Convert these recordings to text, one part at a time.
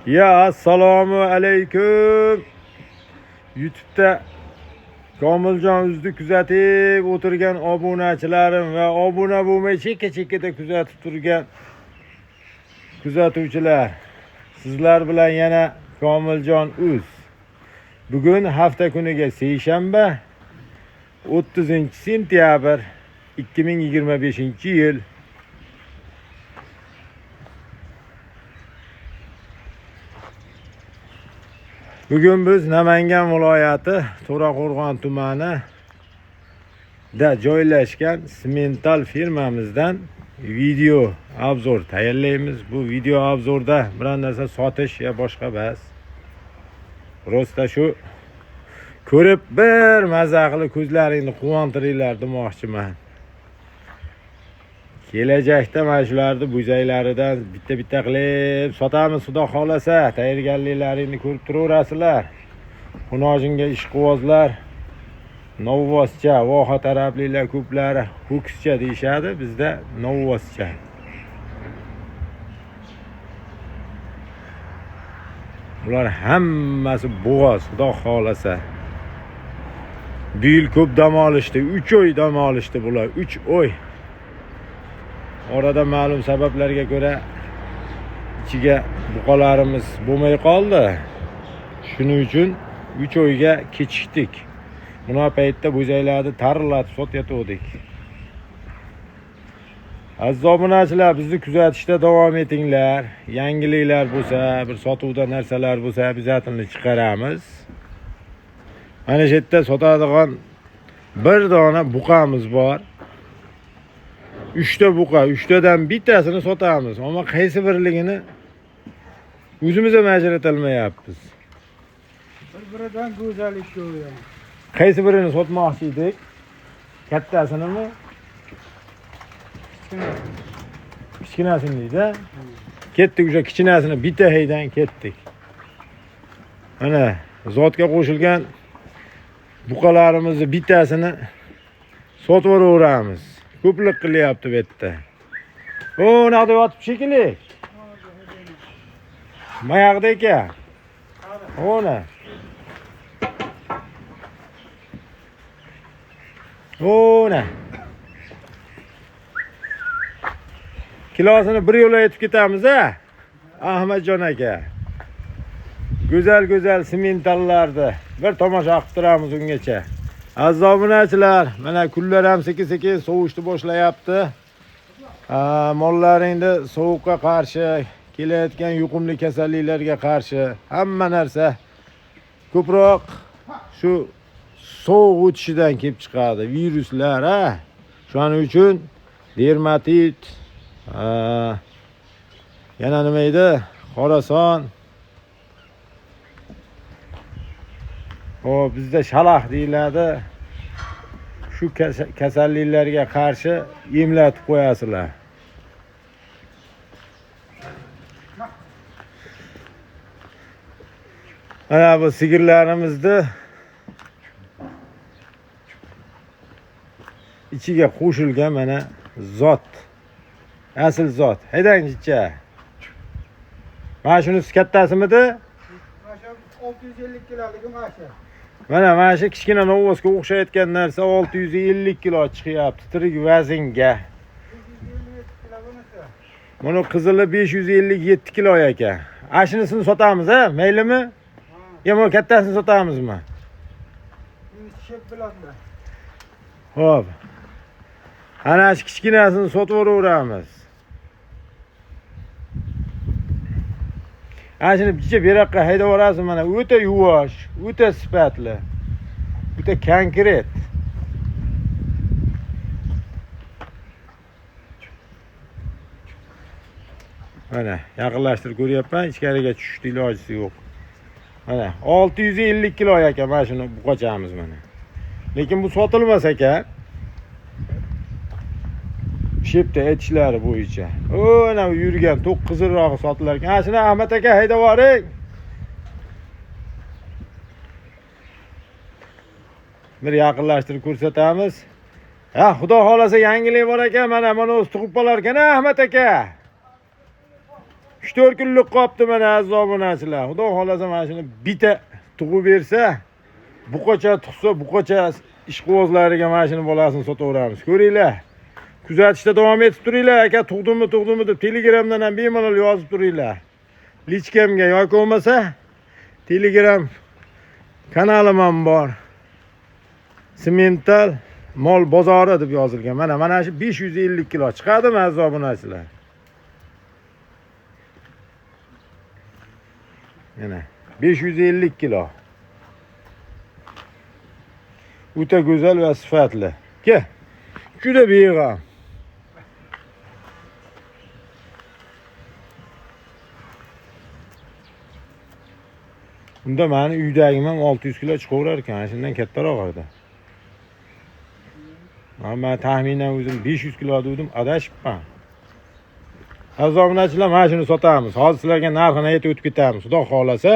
Ya assalomu alaykum. YouTube'da Komiljon Uzni kuzatib o'tirgan obunachilarim va obuna bo'lmay chekka-chekkada kuzatib turgan kuzatuvchilar. Sizlar bilan yana Komiljon Uz. Bugun hafta kuniga seshanba 30-sentyabr 2025-yil. Bugün biz Namangan viloyati To'raqo'rg'on tumanida joylashgan Simental firmamizdan video obzor tayyorlaymiz. Bu video obzorda biron narsa sotish ya boshqa bas. Rosta shu ko'rib bir maza qilib ko'zlaringni quvontiringlar demoqchiman. Kelajakda mana shularni bo'zaklaridan bitta qilib sotamiz, xudo xolasa. Tayyorgarliklaringni ko'rib turaverasizlar. Xunojinga ishqibozlar, novvoscha, voha taraflilar ko'plari ho'kizcha deyishadi, bizda novvoscha. Ular hammasi bo'g'oz, xudo xolasa. Bu yil ko'p dam olishdi, 3 oy dam olishdi bular, 3 oy. Orada ma'lum sabablarga ko'ra ichiga buqalarimiz bo'lmay qoldi. Shuning uchun 3 oyga kechikdik. Buna paytda bo'zaklarni tarillatib sotayotgandik. Aziz obunachilar, bizni kuzatishda davom etinglar. Yangiliklar bo'lsa, bir sotuvda narsalar bo'lsa, bizatini chiqaramiz. Mana shu yerda sotadigan bir dona buqamiz bor. 3 ta buqa, 3 tadan bittasini sotamiz. Ama qaysi birligini o'zimiz ham ajratolmayapmiz. Bir-biridan go'zallik ko'rgan. Qaysi birini sotmoqchi edik? Kattasinimi? Kichkinasini de. Ketdik o'sha kichkinasini bitta haydan ketdik. Mana zotga qo'shilgan buqalarimizni bittasini sotib yuboramiz. Ko'plik qilyapti bu yerda. O, naqda yotib shekilli. Mayaqda ekan. Ona. Ona. Kilosini bir yo'la aytib ketamiz a? Ahmadjon aka. Go'zal simentallarni bir tomosha qilib turamiz ungacha. Aziz obunachilar, mana kunlar ham sekin-sekin sovishni boshlayapti. Mollaringni sovuqqa qarshi, kelayotgan yuqumli kasalliklarga qarshi hamma narsa ko'proq shu sovuq o'tishidan kelib chiqadi, viruslar, Shuning uchun dermatit, yana nima edi? Xorason. O bizde shalax deyiladi. Shu kasalliklarga qarshi emlatib qo'yasizlar. Mana bu sigirlarimizni ichiga qo'shilgan mana zot. Asl zot. Haydangchicha. Mana shunisi kattasimidi? Mana shu 650 kiloligi mana shu. Mana shu kichkina novvosga o'xshayotgan narsa 650 kilo chiqyapti tirik vaznga. Buni qizili 557 kilo ekan. Ashinisini sotamiz, maylimi? Yo'q, kattasini sotamizmi? Shep bilanmi? Xo'p. Ana shu kichkinasini sotib yuboramiz. Ashini bicha beraqqa haydab yuborasiz, mana o'ta yuvosh, o'ta sifatli. O'ta konkret. Mana yaqinlashtirib ko'ryapman, ichkariga tushishni ilojisi yo'q. Mana 650 kilo ekan mana shuni buqachamiz mana. Lekin bu sotilmas ekan. Shepda aytishlari bo'yicha. Ana yurgan to'q qizilrog'i sotilar ekan. Ha, shuni Ahmad aka haydab yuboring. Bir yaqinlashtirib ko'rsatamiz. Ha, xudo xolasa yangilik bor ekan, mana o'zi tug'ib qolar ekan Ahmad aka. 3-4 kunlik qopti mana aziz obunachilar. Xudo xolasa mana shuni bitta tug'ib bersa, buqacha tug'sa, buqacha ishqibozlariga mana shuni bolasini sotaveramiz. Ko'ringlar. Kuzatishda davom etib turinglar. Aka tug'dimmi deb Telegramdan ham bemalol yozib turinglar. Lichkamga yoki bo'lmasa Telegram kanalim ham bor. Semental mol bozori deb yozilgan. Mana shu 550 kilo chiqadimi aziz obunachilar? Yana 550 kilo. O'ta go'zal va sifatli. Ke. Juda beg'am. Unda meni uydagim ham 600 kilo chiqaverar ekan, shundan kattaroq edi. Men taxminan o'zim 500 kilo dedim, adashibman. Aziz obunachilar, mana shuni sotamiz. Hozir sizlarga narxini aytib o'tib ketamiz. Xudo xolasa,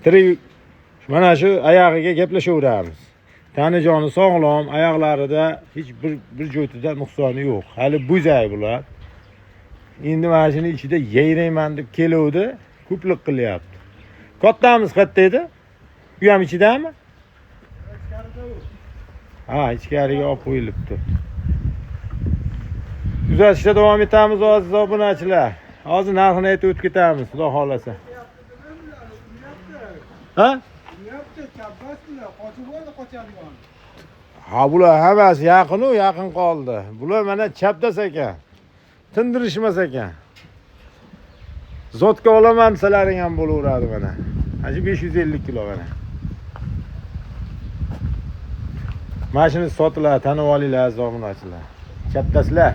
tirik mana shu oyog'iga gaplashaveramiz. Tanijoni sog'lom, oyoqlarida hech bir jo'tida nuqsoni yo'q. Hali bo'zay bular. Endi mana shuni ichida yayrayman deb keluvdi, ko'plik qilyapti. Kattamiz qatta edi? Bu ham ichidami? Ha, ichkariga olib qo'yilibdi. Kuzatishda davom etamiz aziz obunachilar. Hozir narxini aytib o'tib ketamiz, xudo xolasa. Ha? Ha, bular hammasi yaqin qoldi. Bular mana chapdas ekan. Tindirishmas ekan. Zotga olaman desalaring ham bo'laveradi mana. Mana 550 kilo mana. Mashina sotiladi, tanib olinglar aziz obunachilar. Chapdaslar.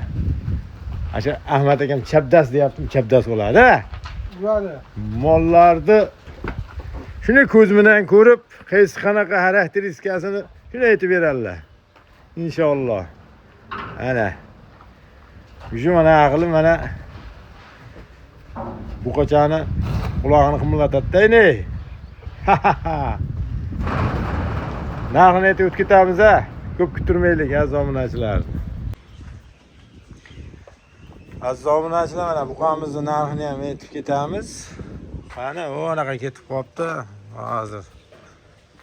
Asha Ahmad akam chapdas deyaptim, chapdas bo'ladi. Bo'ladi. Mollarni shuni ko'z bilan ko'rib, qaysi qanaqa xarakteristikasini shuni aytib beradilar. Inshaalloh. Ana. Shu mana aqlim mana buqachani quloqini qimillatadi-da. Narxini aytib o'tib ketamiz a. Ko'p kutirmaylik aziz obunachilar. Aziz obunachilar, mana buqamizni narxini ham aytib ketamiz. Mana o'naqa ketib qopti hozir.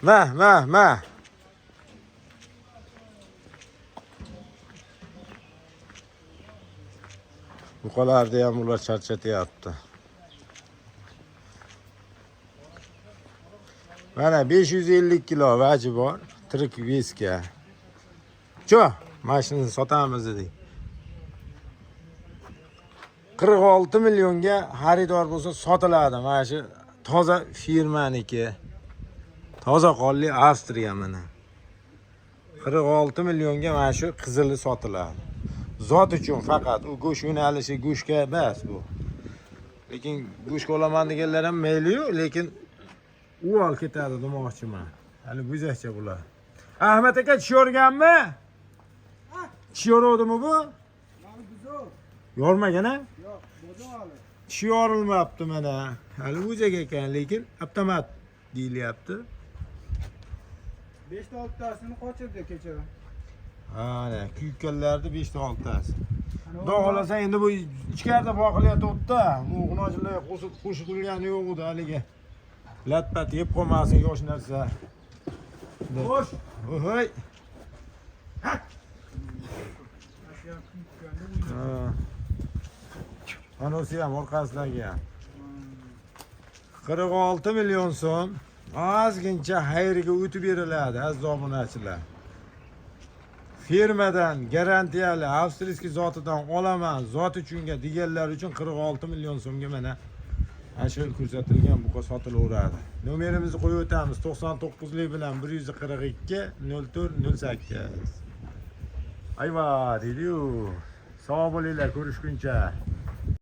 Ma. Buqalarni ham ular charchatyapti. Mana 550 kilo vaji bor, tirik veska. Cho, mashinani sotamiz dedik. 46 millionga xaridor bo'lsa sotiladi. Mana shu toza firmaniki. Toza qonli Avstriya mana. 46 millionga mana shu qizili sotiladi. Zot uchun faqat u go'sht yo'nalishi go'shtga emas bu. Lekin go'sht olaman deganlar ham mayli-yu, lekin u ol ketadi demoqchiman. Hali bo'zakcha bular. Ahmad aka tushyorganmi? Tushyorodimi bu? Yormagan a? Yo'q, bo'zali. Tushyorilmabdi mana. Hali bo'zak ekan, lekin avtomat deyilyapti. 5-6 tasini qochirdi kecha. Ana, kuyikkanlarni 5-6tasi. Xudo xolasa endi bu ichkarida boqilyapti-da. Bu g'unochilar qo'shib qilgani yo'q edi haliga. Latpat yeb qolmasin yosh narsa. Xo'sh. Voy. Anosi ham orqasidagi ham. 46 million so'm ozgincha xayriga o'tib beriladi aziz obunachilar. Firmadan garantiyali avstriyskiy zotidan olaman, zot uchunga deganlar uchun 46 million so'mga mana shu ko'rsatilgan buqa sotilaveradi. Nomerimizni qo'yib o'tamiz. 99lik bilan 142 0408. Ayva, deydi-yu. Sog' bo'linglar, ko'rishguncha.